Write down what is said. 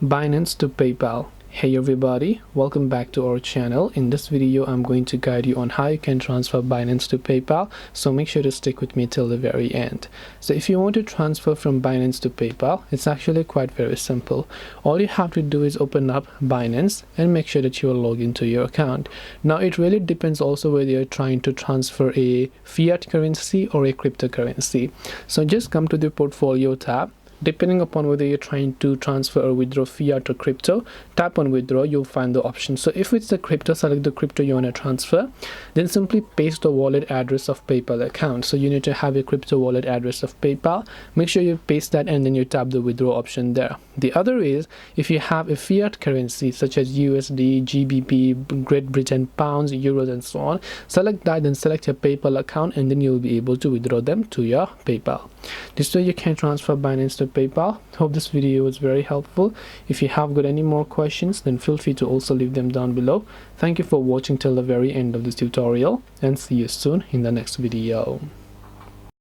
Binance to PayPal. Hey everybody, welcome back to our channel. In this video I'm going to guide you on how you can transfer Binance to PayPal, so make sure to stick with me till the very end. So if you want to transfer from Binance to PayPal, it's actually quite very simple. All you have to do is open up Binance and make sure that you are logged into your account. Now it really depends also whether you're trying to transfer a fiat currency or a cryptocurrency. So just come to the portfolio tab. Depending upon whether you're trying to transfer or withdraw fiat or crypto, tap on withdraw, you'll find the option. So if it's the crypto, select the crypto you want to transfer, then simply paste the wallet address of PayPal account. So you need to have a crypto wallet address of PayPal. Make sure you paste that and then you tap the withdraw option there. The other is, if you have a fiat currency such as USD, GBP, Great Britain pounds, euros and so on, select that, then select your PayPal account, and then you'll be able to withdraw them to your PayPal. This way you can transfer Binance to PayPal. Hope this video was very helpful. If you have got any more questions, then feel free to also leave them down below. Thank you for watching till the very end of this tutorial, and see you soon in the next video.